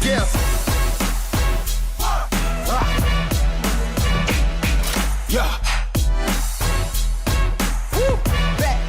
Yeah. Yeah. Woo. Back.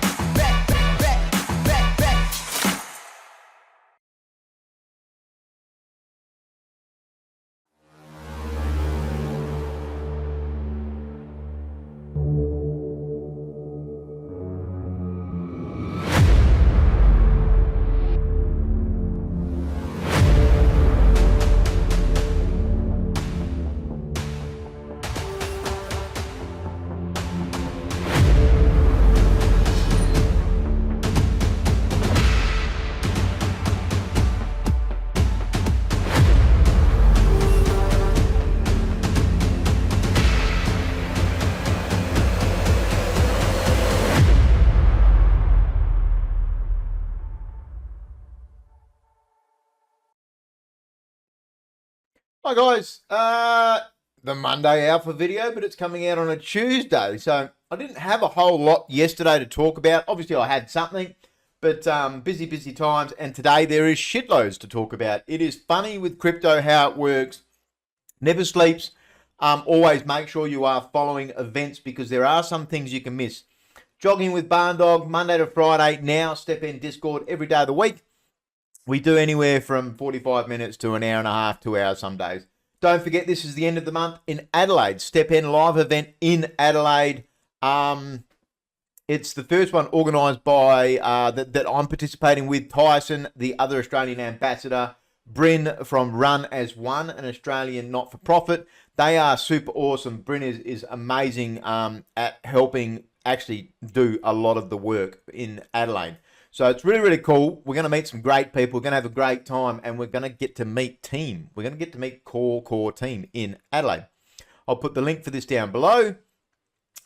Hi guys, the Monday Alpha video, but it's coming out on a Tuesday. So I didn't have a whole lot yesterday to talk about. Obviously I had something, but busy times. And today there is shitloads to talk about. It is funny with crypto how it works. Never sleeps. Always make sure you are following events because there are some things you can miss. Jogging with Barn Dog, Monday to Friday. Now STEPN Discord every day of the week. We do anywhere from 45 minutes to an hour and a half, 2 hours some days. Don't forget, this is the end of the month in Adelaide. STEPN live event in Adelaide. It's the first one organised by, that I'm participating with, Tyson, the other Australian ambassador, Bryn from Run as One, an Australian not-for-profit. They are super awesome. Bryn is amazing at helping actually do a lot of the work in Adelaide. So it's really cool. We're going to meet some great people. We're going to have a great time, and we're going to get to meet team. We're going to get to meet core team in Adelaide. I'll put the link for this down below.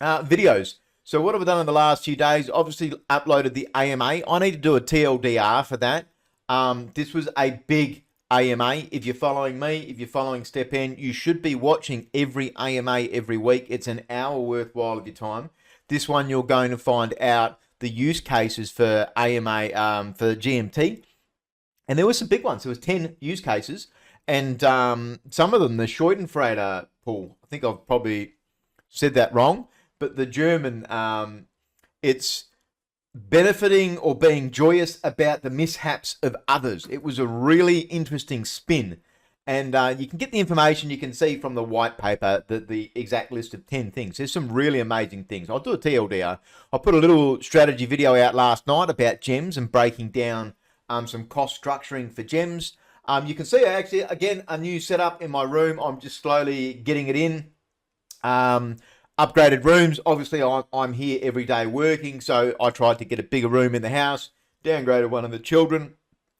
Videos. So what have I done in the last few days? Obviously uploaded the AMA. I need to do a TLDR for that. This was a big AMA. If you're following me, if you're following STEPN, you should be watching every AMA every week. It's an hour worthwhile of your time. This one you're going to find out the use cases for AMA for GMT, and there were some big ones. There was 10 use cases, and some of them, the Schadenfreude pool, I think I've probably said that wrong, but the German, it's benefiting or being joyous about the mishaps of others. It was a really interesting spin. And you can get the information, you can see from the white paper the exact list of 10 things. There's some really amazing things. I'll do a TLDR. I put a little strategy video out last night about gems and breaking down some cost structuring for gems. You can see actually, again, a new setup in my room. I'm just slowly getting it in. Upgraded rooms. Obviously, I'm here every day working, so I tried to get a bigger room in the house. Downgraded one of the children.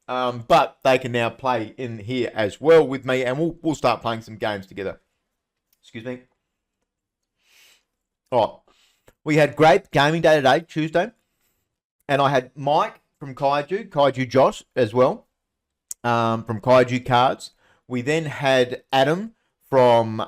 But they can now play in here as well with me, and we'll start playing some games together. Excuse me. Oh, we had Grape Gaming Day today, Tuesday, and I had Mike from Kaiju Josh as well, from Kaiju Cards. We then had Adam from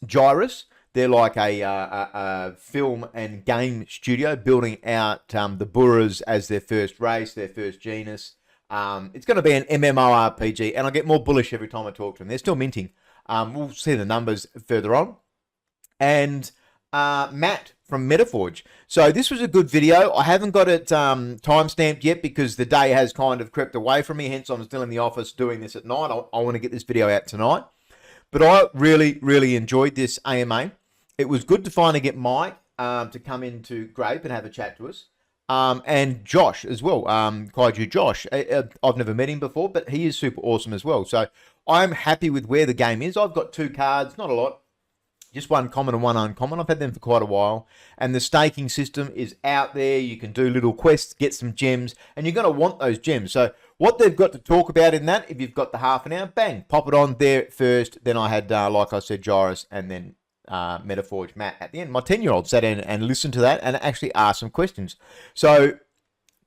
Gyris. They're like a film and game studio building out the Burras as their first race, their first genus. It's going to be an MMORPG, and I get more bullish every time I talk to them. They're still minting. We'll see the numbers further on. And Matt from Metaforge. So this was a good video. I haven't got it time-stamped yet because the day has kind of crept away from me. Hence, I'm still in the office doing this at night. I want to get this video out tonight. But I really enjoyed this AMA. It was good to finally get Mike to come into Grape and have a chat to us. And Josh as well, Kaiju Josh. I've never met him before, but he is super awesome as well. So I'm happy with where the game is. I've got 2 cards, not a lot. Just one common and one uncommon. I've had them for quite a while. And the staking system is out there. You can do little quests, get some gems, and you're going to want those gems. So what they've got to talk about in that, if you've got the half an hour, bang, pop it on there first. Then I had, like I said, Gyris, and then Metaforge Matt at the end. My 10-year-old sat in and listened to that and actually asked some questions. So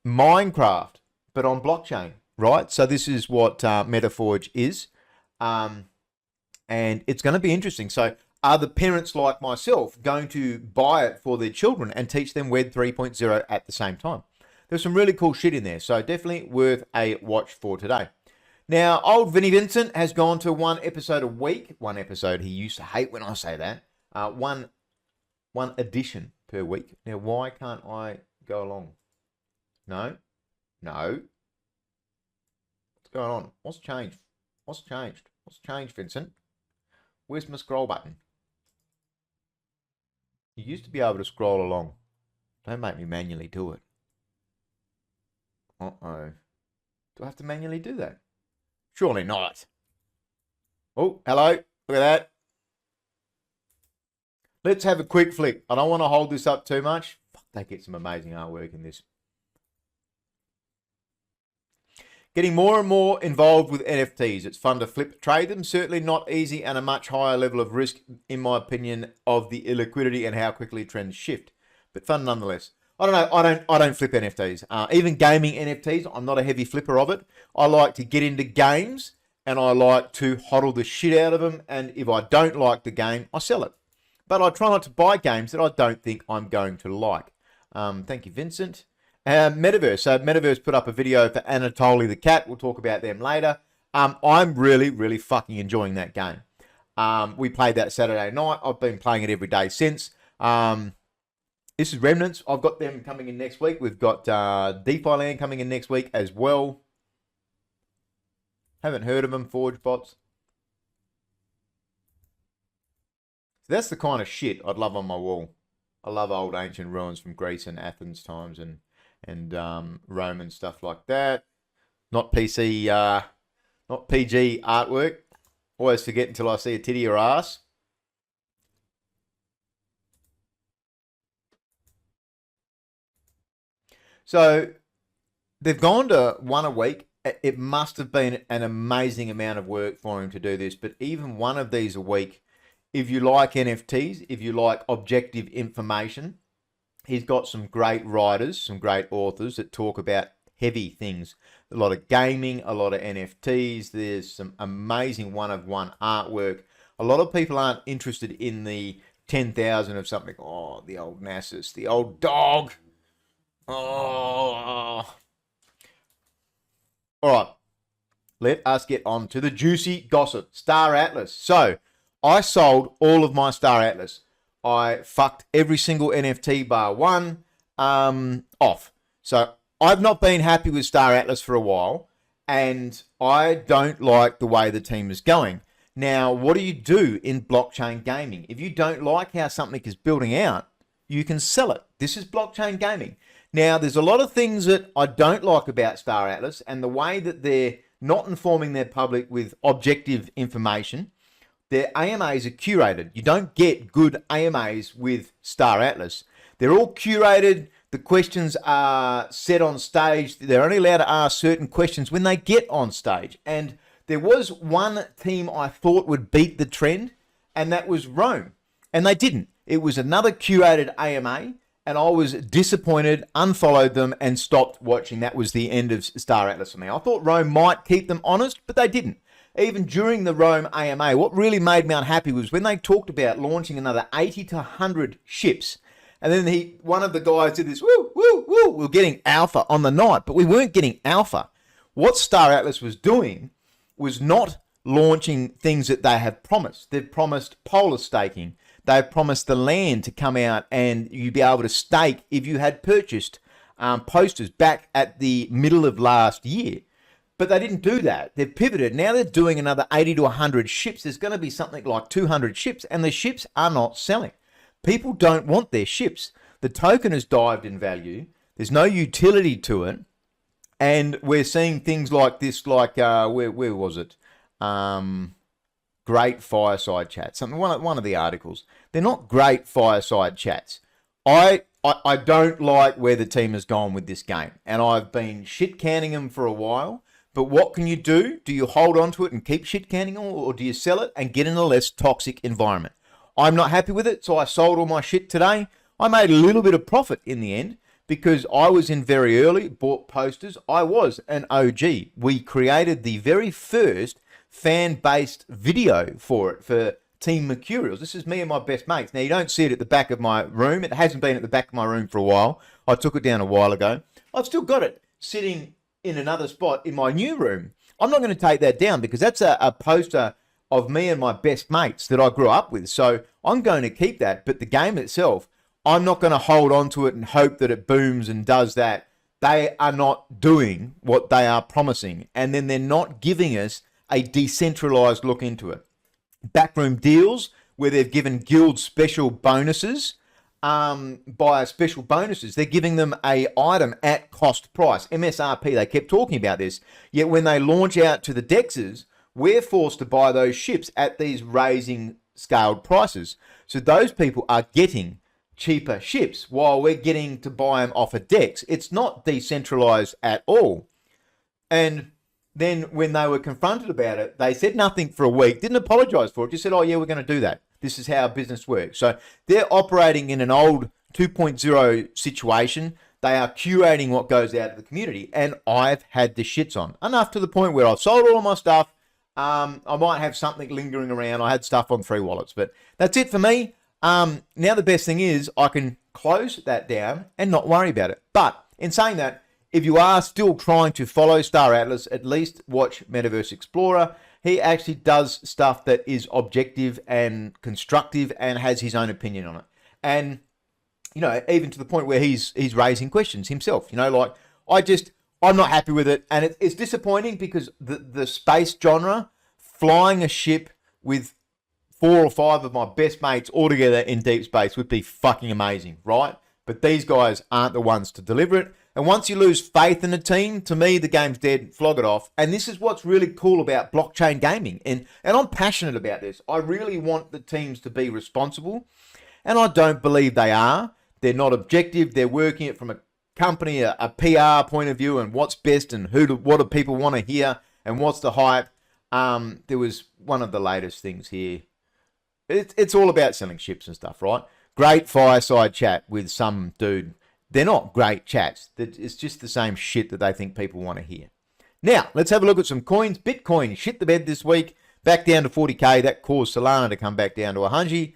Minecraft, but on blockchain, right? So this is what Metaforge is. And it's going to be interesting. So are the parents like myself going to buy it for their children and teach them Web 3.0 at the same time? There's some really cool shit in there. So definitely worth a watch for today. Now, old Vinny Vincent has gone to 1 episode a week. 1 episode. He used to hate when I say that. One edition per week. Now, why can't I go along? No. What's going on? What's changed? What's changed, Vincent? Where's my scroll button? You used to be able to scroll along. Don't make me manually do it. Uh-oh. Do I have to manually do that? Surely not. Oh, hello. Look at that. Let's have a quick flick. I don't want to hold this up too much. Fuck, they get some amazing artwork in this. Getting more and more involved with NFTs. It's fun to flip, trade them. Certainly not easy and a much higher level of risk, in my opinion, of the illiquidity and how quickly trends shift. But fun nonetheless. I don't know. I don't flip NFTs. Even gaming NFTs, I'm not a heavy flipper of it. I like to get into games and I like to hodl the shit out of them. And if I don't like the game, I sell it. But I try not to buy games that I don't think I'm going to like. Thank you, Vincent. Metaverse. So Metaverse put up a video for AnatolyTheCat. We'll talk about them later. I'm really fucking enjoying that game. We played that Saturday night. I've been playing it every day since. This is Remnants. I've got them coming in next week. We've got Defi Land coming in next week as well. Haven't heard of them, Forge Bots. So that's the kind of shit I'd love on my wall. I love old ancient ruins from Greece and Athens times and Roman stuff like that. Not PC, not PG artwork. Always forget until I see a titty or ass. So they've gone to 1 a week. It must have been an amazing amount of work for him to do this. But even 1 of these a week, if you like NFTs, if you like objective information, he's got some great writers, some great authors that talk about heavy things. A lot of gaming, a lot of NFTs. There's some amazing 1-of-1 artwork. A lot of people aren't interested in the 10,000 of something. Oh, the old Nasus, the old dog. Oh. All right. Let us get on to the juicy gossip. Star Atlas. So, I sold all of my Star Atlas. I fucked every single NFT bar 1 off. So, I've not been happy with Star Atlas for a while, and I don't like the way the team is going. Now, what do you do in blockchain gaming? If you don't like how something is building out, you can sell it. This is blockchain gaming. Now, there's a lot of things that I don't like about Star Atlas and the way that they're not informing their public with objective information. Their AMAs are curated. You don't get good AMAs with Star Atlas. They're all curated. The questions are set on stage. They're only allowed to ask certain questions when they get on stage. And there was one team I thought would beat the trend, and that was Rome. And they didn't. It was another curated AMA. And I was disappointed, unfollowed them, and stopped watching. That was the end of Star Atlas for me. I thought Rome might keep them honest, but they didn't. Even during the Rome AMA, what really made me unhappy was when they talked about launching another 80 to 100 ships. And then one of the guys did this, woo, we're getting alpha on the night, but we weren't getting alpha. What Star Atlas was doing was not launching things that they have promised. They've promised polar staking. They've promised the land to come out and you'd be able to stake if you had purchased posters back at the middle of last year. But they didn't do that. They've pivoted. Now they're doing another 80 to 100 ships. There's going to be something like 200 ships, and the ships are not selling. People don't want their ships. The token has dived in value. There's no utility to it. And we're seeing things like this, like, where was it? Great fireside chats. One of the articles. They're not great fireside chats. I don't like where the team has gone with this game, and I've been shit canning them for a while. But what can you do? Do you hold on to it and keep shit canning them, or do you sell it and get in a less toxic environment? I'm not happy with it, so I sold all my shit today. I made a little bit of profit in the end because I was in very early, bought posters. I was an OG. We created the very first fan-based video for it, for Team Mercurials. This is me and my best mates. Now, you don't see it at the back of my room. It hasn't been at the back of my room for a while. I took it down a while ago. I've still got it sitting in another spot in my new room. I'm not going to take that down because that's a poster of me and my best mates that I grew up with. So I'm going to keep that. But the game itself, I'm not going to hold on to it and hope that it booms and does that. They are not doing what they are promising. And then they're not giving us a decentralized look into it. Backroom deals where they've given guilds special bonuses. By special bonuses, they're giving them a item at cost price, MSRP. They kept talking about this. Yet when they launch out to the dexes, we're forced to buy those ships at these raising scaled prices. So those people are getting cheaper ships while we're getting to buy them off a dex. It's not decentralized at all. And then when they were confronted about it, they said nothing for a week, didn't apologize for it, just said, oh yeah, we're going to do that. This is how business works. So they're operating in an old 2.0 situation. They are curating what goes out to the community. And I've had the shits on. Enough to the point where I've sold all of my stuff. I might have something lingering around. I had stuff on 3 wallets. But that's it for me. Now the best thing is I can close that down and not worry about it. But in saying that, if you are still trying to follow Star Atlas, at least watch Metaverse Explorer. He actually does stuff that is objective and constructive and has his own opinion on it. And, you know, even to the point where he's raising questions himself, you know, like I'm not happy with it. And it's disappointing because the space genre, flying a ship with 4 or 5 of my best mates all together in deep space would be fucking amazing, right? But these guys aren't the ones to deliver it. And once you lose faith in a team, to me, the game's dead, flog it off. And this is what's really cool about blockchain gaming. And I'm passionate about this. I really want the teams to be responsible. And I don't believe they are. They're not objective. They're working it from a company, a PR point of view, and what's best and what do people want to hear and what's the hype. There was one of the latest things here. It's all about selling ships and stuff, right? Great fireside chat with some dude. They're not great chats. It's just the same shit that they think people want to hear. Now, let's have a look at some coins. Bitcoin shit the bed this week. Back down to 40k. That caused Solana to come back down to 100.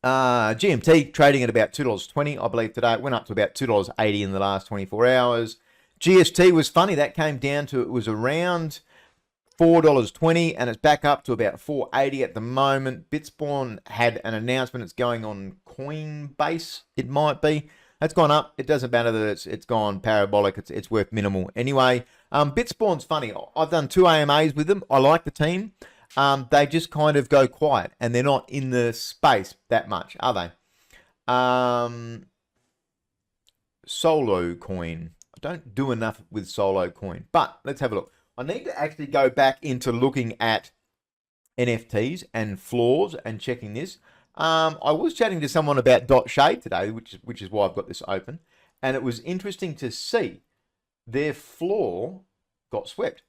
GMT trading at about $2.20, I believe, today. It went up to about $2.80 in the last 24 hours. GST was funny. That came down to, it was around $4.20, and it's back up to about $4.80 at the moment. Bitspawn had an announcement. It's going on Coinbase, it might be. That's gone up. It doesn't matter that it's gone parabolic. It's worth minimal. Anyway, Bitspawn's funny. I've done 2 AMAs with them. I like the team. They just kind of go quiet, and they're not in the space that much, are they? Solo Coin. I don't do enough with Solo Coin, but let's have a look. I need to actually go back into looking at NFTs and floors and checking this. I was chatting to someone about Dot Shade today, which is why I've got this open, and it was interesting to see their floor got swept.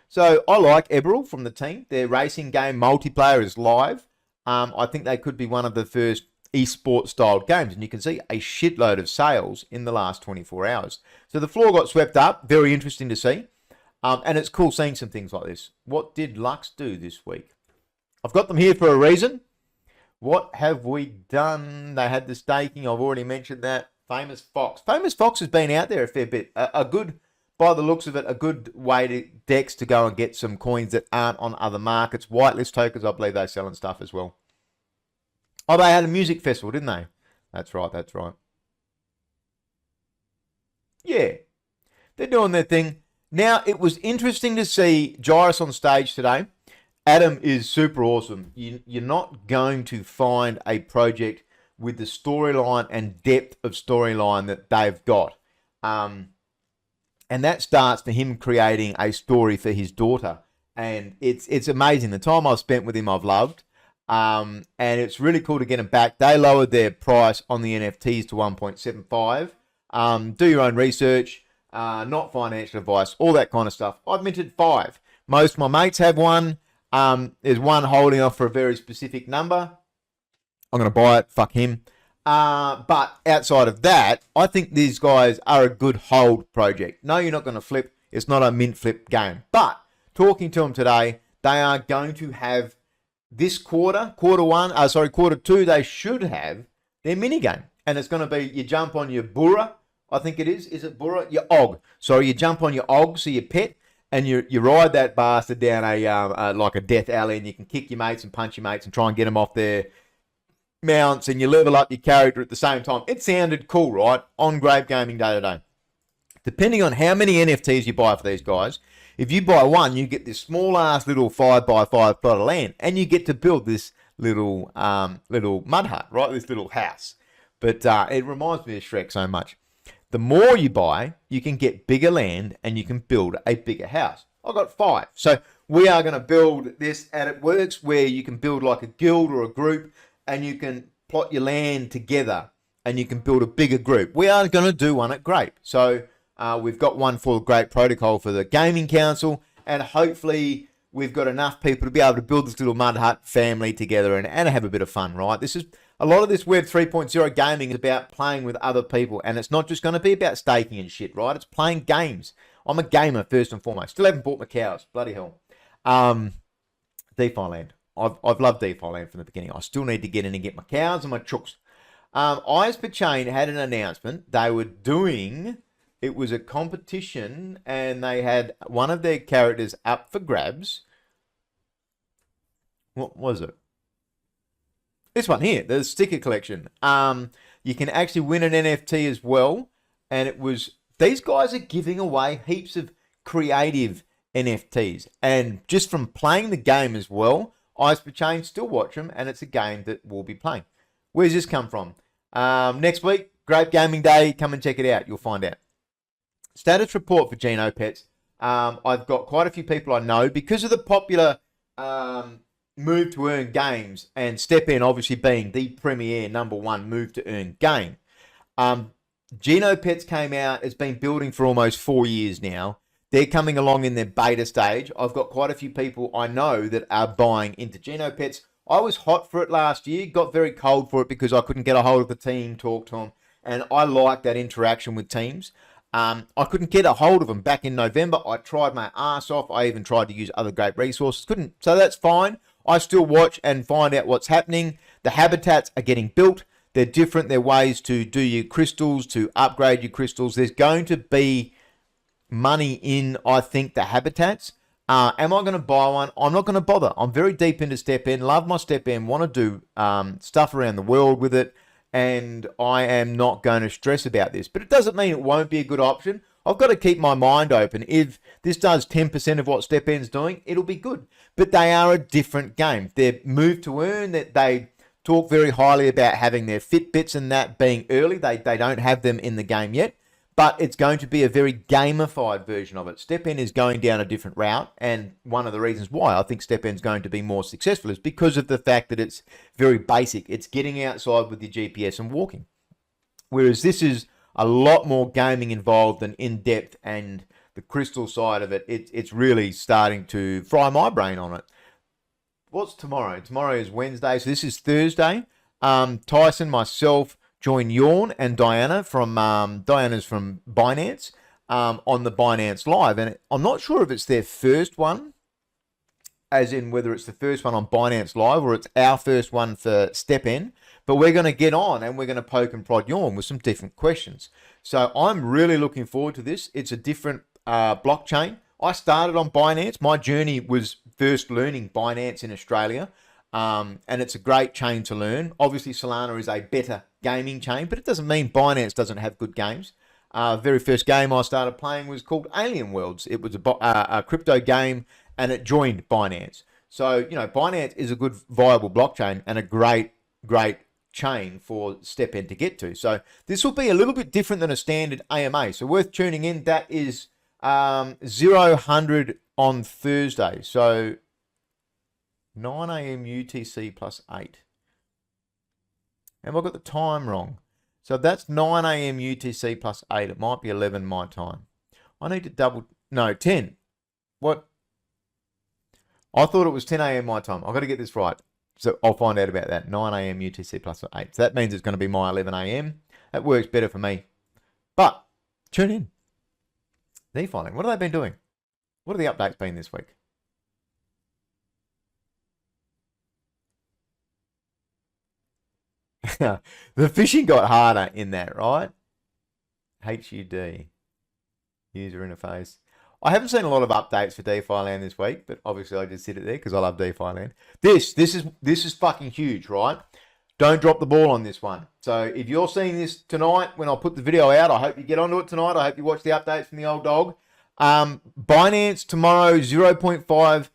So I like Eberl from the team. Their racing game multiplayer is live. I think they could be one of the first esports styled games, and you can see a shitload of sales in the last 24 hours. So the floor got swept up. Very interesting to see. And it's cool seeing some things like this. What did Lux do this week? I've got them here for a reason. What have we done? They had the staking. I've already mentioned that. Famous Fox. Famous Fox has been out there a fair bit. A good, by the looks of it, a good way to Dex to go and get some coins that aren't on other markets. Whitelist tokens, I believe they're selling stuff as well. Oh, they had a music festival, didn't they? That's right, that's right. Yeah. They're doing their thing. Now, it was interesting to see Gyris on stage today. Adam is super awesome. You're not going to find a project with the storyline and depth of storyline that they've got. And that starts for him creating a story for his daughter. And it's amazing. The time I've spent with him, I've loved. And it's really cool to get them back. They lowered their price on the NFTs to 1.75. Do your own research. Not financial advice, all that kind of stuff. I've minted 5. Most of my mates have one. There's one holding off for a very specific number. I'm going to buy it. Fuck him. But outside of that, I think these guys are a good hold project. No, you're not going to flip. It's not a mint flip game. But talking to them today, they are going to have this quarter 2, they should have their mini game. And it's going to be, you jump on your Bura I think it is. Is it Burra? Your Og. Sorry, you jump on your Og, so your pet, and you ride that bastard down a like a death alley, and you can kick your mates and punch your mates and try and get them off their mounts, and you level up your character at the same time. It sounded cool, right? On Grape Gaming day to day. Depending on how many NFTs you buy for these guys, if you buy one, you get this small ass little 5x5 plot of land, and you get to build this little mud hut, right? This little house. But it reminds me of Shrek so much. The more you buy, you can get bigger land and you can build a bigger house. I've got 5. So we are going to build this, and it works where you can build like a guild or a group, and you can plot your land together and you can build a bigger group. We are going to do one at Grape. So we've got one for the Grape Protocol for the Gaming Council, and hopefully we've got enough people to be able to build this little mud hut family together and have a bit of fun, right? This is a lot of this Web 3.0 gaming is about playing with other people, and it's not just going to be about staking and shit, right? It's playing games. I'm a gamer first and foremost. Still haven't bought my cows. Bloody hell. DeFi land. I've loved DeFi land from the beginning. I still need to get in and get my cows and my chooks. Eizper Chain had an announcement. They were doing, it was a competition, and they had one of their characters up for grabs. What was it? This one here, the sticker collection. You can actually win an NFT as well. And it was, these guys are giving away heaps of creative NFTs. And just from playing the game as well, Eizper Chain, still watch them, and it's a game that we'll be playing. Where's this come from? Next week, Grape Gaming Day, come and check it out. You'll find out. Status report for Genopets. I've got quite a few people I know because of the popular move to earn games, and STEPN obviously being the premier #1 move to earn game. Genopets came out, it's been building for almost 4 years now. They're coming along in their beta stage. I've got quite a few people I know that are buying into Genopets. I was hot for it last year, got very cold for it because I couldn't get a hold of the team, talk to them, and I like that interaction with teams. I couldn't get a hold of them back in November. I tried my ass off. I even tried to use other great resources. Couldn't. So that's fine. I still watch and find out what's happening. The habitats are getting built. They're different. They're ways to do your crystals, to upgrade your crystals. There's going to be money in, I think, the habitats. Am I going to buy one? I'm not going to bother. I'm very deep into STEPN. Love my STEPN. Want to do stuff around the world with it. And I am not going to stress about this. But it doesn't mean it won't be a good option. I've got to keep my mind open. If this does 10% of what STEPN's doing, it'll be good. But they are a different game. Their move to earn, that they talk very highly about having their Fitbits and that being early. They don't have them in the game yet. But it's going to be a very gamified version of it. STEPN is going down a different route. And one of the reasons why I think STEPN's going to be more successful is because of the fact that it's very basic. It's getting outside with your GPS and walking. Whereas this is a lot more gaming involved and in-depth, and the crystal side of it, it's really starting to fry my brain on it. What's tomorrow? Tomorrow is Wednesday, so this is Thursday. Tyson, myself, join Yawn and Diana from Diana's from Binance on the Binance Live, and I'm not sure if it's their first one, as in whether it's the first one on Binance Live or it's our first one for STEPN, but we're going to get on and we're going to poke and prod Yawn with some different questions. So I'm really looking forward to this. It's a different blockchain. I started on Binance. My journey was first learning Binance in Australia. And it's a great chain to learn. Obviously, Solana is a better gaming chain, but it doesn't mean Binance doesn't have good games. Very first game I started playing was called Alien Worlds. It was a crypto game, and it joined Binance. So, you know, Binance is a good, viable blockchain and a great chain for STEPN to get to. So this will be a little bit different than a standard AMA. So worth tuning in. That is 0-100 on Thursday. So 9 a.m. UTC plus 8. Have I got the time wrong? So that's 9 a.m. UTC plus 8. It might be 11 my time. I need to no, 10. What? I thought it was 10 a.m. my time. I've got to get this right. So I'll find out about that. 9 a.m. UTC plus 8. So that means it's going to be my 11 a.m. That works better for me. But tune in. DeFi. What have they been doing? What have the updates been this week? The fishing got harder in that, right? HUD. User interface. I haven't seen a lot of updates for DeFi Land this week, but obviously I just hit it there because I love DeFi Land. This is fucking huge, right? Don't drop the ball on this one. So if you're seeing this tonight, when I put the video out, I hope you get onto it tonight. I hope you watch the updates from the old dog. Binance tomorrow, 0.5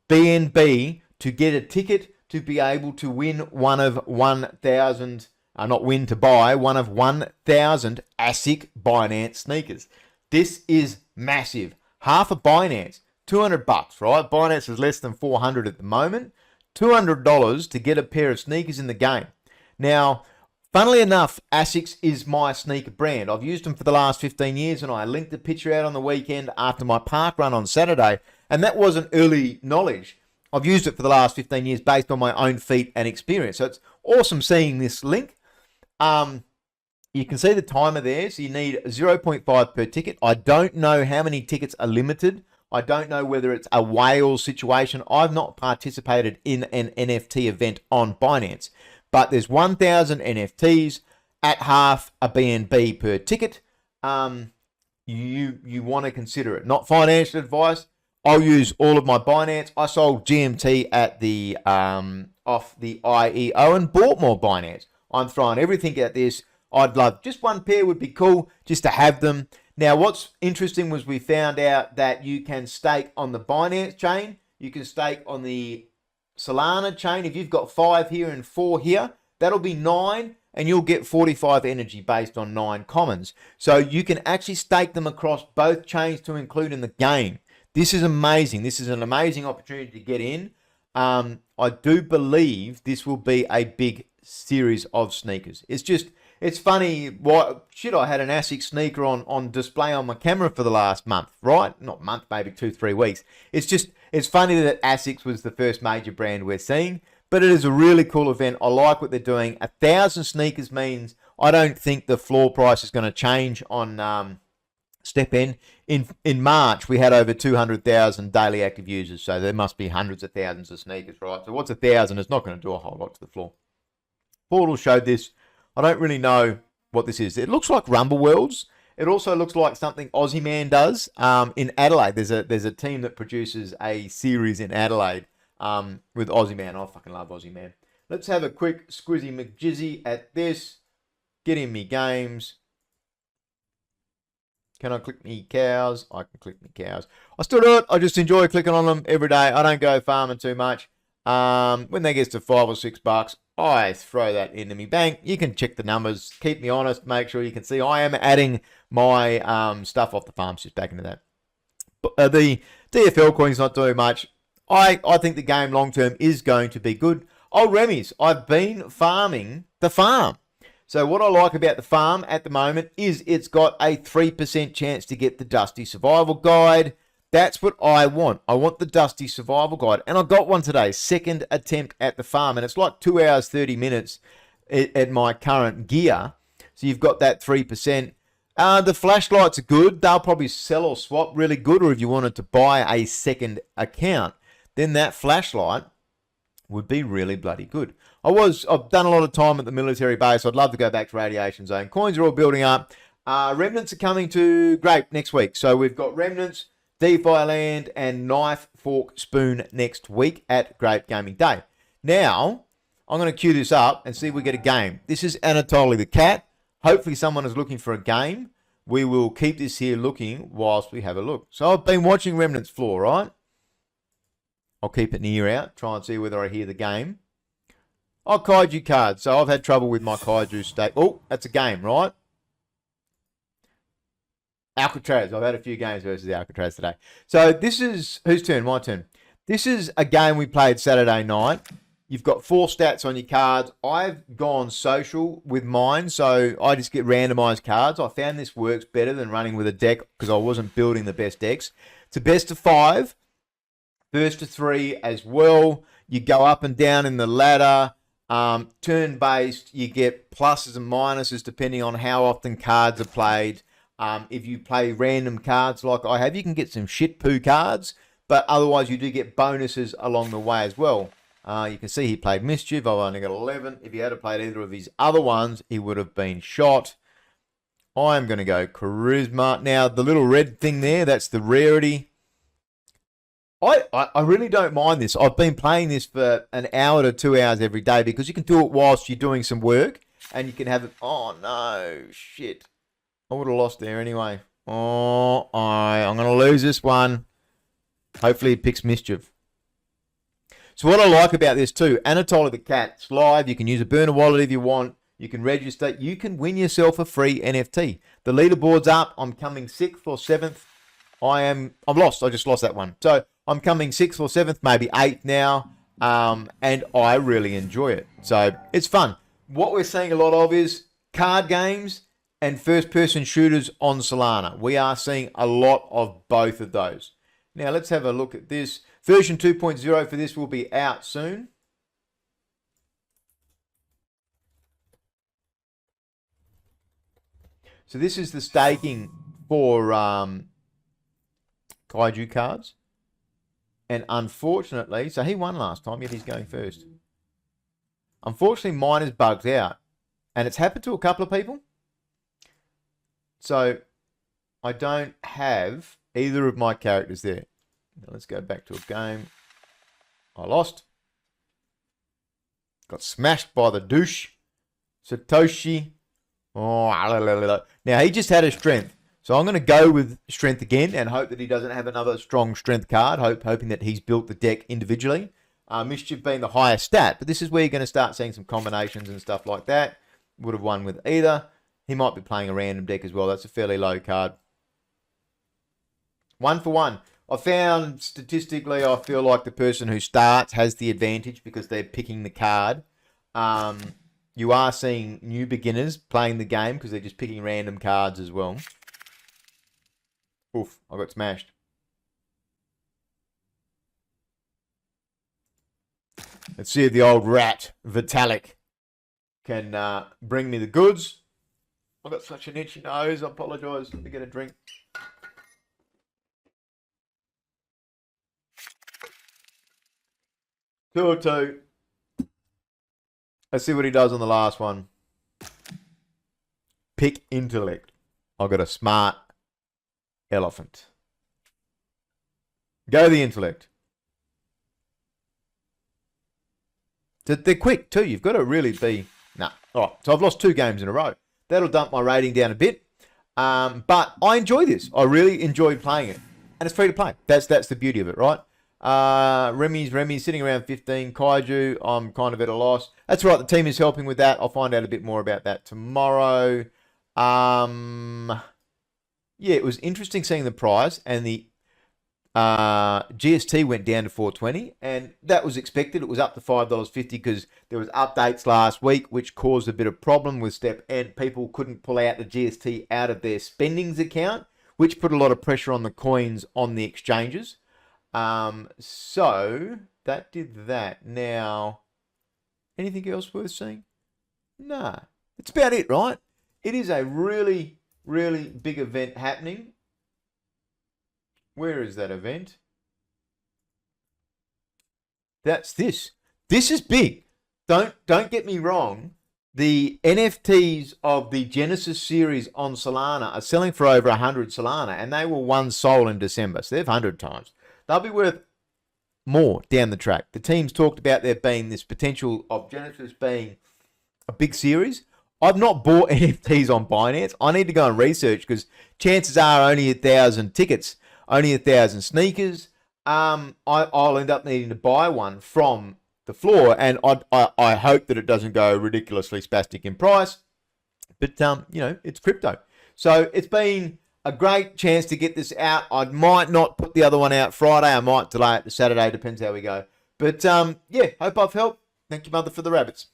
BNB to get a ticket to be able to win one of 1,000, not win, to buy one of 1,000 ASIC Binance sneakers. This is massive. Half a Binance, $200, right? Binance is less than 400 at the moment. $200 to get a pair of sneakers in the game. Now, funnily enough, Asics is my sneaker brand. I've used them for the last 15 years, and I linked the picture out on the weekend after my park run on Saturday, and that wasn't early knowledge. I've used it for the last 15 years based on my own feet and experience. So it's awesome seeing this link. You can see the timer there, so you need 0.5 per ticket. I don't know how many tickets are limited. I don't know whether it's a whale situation. I've not participated in an NFT event on Binance, but there's 1,000 NFTs at half a BNB per ticket. You want to consider it. Not financial advice. I'll use all of my Binance. I sold GMT at the off the IEO and bought more Binance. I'm throwing everything at this. I'd love just one pair would be cool just to have them. Now, what's interesting was we found out that you can stake on the Binance chain. You can stake on the Solana chain. If you've got 5 here and 4 here, that'll be 9, and you'll get 45 energy based on 9 commons. So you can actually stake them across both chains to include in the game. This is amazing. This is an amazing opportunity to get in. I do believe this will be a big series of sneakers. It's funny, I had an ASIC sneaker on display on my camera for the last month, right? Not month, maybe 2-3 weeks. It's funny that ASICs was the first major brand we're seeing, but it is a really cool event. I like what they're doing. 1,000 sneakers means I don't think the floor price is going to change on STEPN. In March, we had over 200,000 daily active users, so there must be hundreds of thousands of sneakers, right? So what's 1,000? It's not going to do a whole lot to the floor. Portal showed this. I don't really know what this is. It looks like Rumble Worlds. It also looks like something Aussie Man does in Adelaide. There's a team that produces a series in Adelaide with Aussie Man. I fucking love Aussie Man. Let's have a quick squizzy McJizzy at this. Get in me games. Can I click me cows? I can click me cows. I still do it. I just enjoy clicking on them every day. I don't go farming too much. When they get to $5 or $6, I throw that into me bank. You can check the numbers, keep me honest, make sure you can see I am adding my stuff off the farm just back into that. But, the DFL coin's not doing much. I think the game long term is going to be good. Oh, Remy's, I've been farming the farm. So what I like about the farm at the moment is it's got a 3% chance to get the Dusty Survival Guide. That's what I want. I want the Dusty Survival Guide. And I got one today, second attempt at the farm. And it's like 2 hours, 30 minutes at my current gear. So you've got that 3%. The flashlights are good. They'll probably sell or swap really good. Or if you wanted to buy a second account, then that flashlight would be really bloody good. I've done a lot of time at the military base. I'd love to go back to Radiation Zone. Coins are all building up. Remnants are coming to Grape next week. So we've got Remnants, DeFi Land, and Knife, Fork, Spoon next week at Grape Gaming Day. Now, I'm going to queue this up and see if we get a game. This is AnatolyTheCat. Hopefully someone is looking for a game. We will keep this here looking whilst we have a look. So I've been watching Remnants floor, right? I'll keep an ear out, try and see whether I hear the game. Oh, Kaiju cards. So I've had trouble with my Kaiju stake. Oh, that's a game, right? Alcatraz. I've had a few games versus Alcatraz today. So this is, whose turn? My turn. This is a game we played Saturday night. You've got 4 stats on your cards. I've gone social with mine, so I just get randomized cards. I found this works better than running with a deck because I wasn't building the best decks. It's a best of 5, first to 3 as well. You go up and down in the ladder. Turn-based, you get pluses and minuses depending on how often cards are played. If you play random cards like I have, you can get some shit poo cards, but otherwise you do get bonuses along the way as well. You can see he played Mischief. I've only got 11. If he had played either of his other ones, he would have been shot. I'm going to go Charisma. Now, the little red thing there, that's the rarity. I really don't mind this. I've been playing this for an hour to 2 hours every day because you can do it whilst you're doing some work and you can have it. Oh, no. Shit. I would have lost there anyway. Oh, I'm going to lose this one. Hopefully it picks Mischief. So what I like about this too, AnatolyTheCat, it's live. You can use a burner wallet if you want. You can register. You can win yourself a free NFT. The leaderboard's up. I'm coming 6th or 7th. I'm lost. I just lost that one. So I'm coming 6th or 7th, maybe 8th now. And I really enjoy it. So it's fun. What we're seeing a lot of is card games and first-person shooters on Solana. We are seeing a lot of both of those. Now, let's have a look at this. Version 2.0 for this will be out soon. So this is the staking for Kaiju cards. And unfortunately, so he won last time, yet he's going first. Unfortunately, mine is bugged out. And it's happened to a couple of people. So I don't have either of my characters there. Now let's go back to a game. I lost. Got smashed by the douche. Satoshi. Oh, now he just had a strength. So I'm going to go with strength again and hope that he doesn't have another strong strength card. Hoping that he's built the deck individually. Mischief being the highest stat. But this is where you're going to start seeing some combinations and stuff like that. Would have won with either. He might be playing a random deck as well. That's a fairly low card. 1 for 1. I found statistically, I feel like the person who starts has the advantage because they're picking the card. You are seeing new beginners playing the game because they're just picking random cards as well. Oof, I got smashed. Let's see if the old rat, Vitalik, can bring me the goods. I've got such an itchy nose. I apologise. Let me get a drink. Two or two. Let's see what he does on the last one. Pick intellect. I've got a smart elephant. Go the intellect. They're quick too. You've got to really be... Nah. All right. So I've lost 2 games in a row. That'll dump my rating down a bit. But I enjoy this. I really enjoy playing it. And it's free to play. That's the beauty of it, right? Remy's sitting around 15. Kaiju, I'm kind of at a loss. That's right, the team is helping with that. I'll find out a bit more about that tomorrow. Yeah, it was interesting seeing the price, and the GST went down to 420, and that was expected. It was up to $5.50 because there was updates last week, which caused a bit of problem with STEPN. People couldn't pull out the GST out of their spendings account, which put a lot of pressure on the coins on the exchanges. So that did that. Now, anything else worth seeing? Nah, it's about it, right? It is a really, really big event happening. Where is that event? That's this. This is big. Don't get me wrong. The NFTs of the Genesis series on Solana are selling for over 100 Solana, and they were 1 sol in December, so they've 100 times. They'll be worth more down the track. The team's talked about there being this potential of Genesis being a big series. I've not bought NFTs on Binance. I need to go and research because chances are only 1,000 tickets, only 1,000 sneakers. I'll end up needing to buy one from the floor, and I hope that it doesn't go ridiculously spastic in price. But you know, it's crypto, so it's been a great chance to get this out. I might not put the other one out Friday. I might delay it to Saturday. Depends how we go. But yeah, hope I've helped. Thank you, Mother, for the rabbits.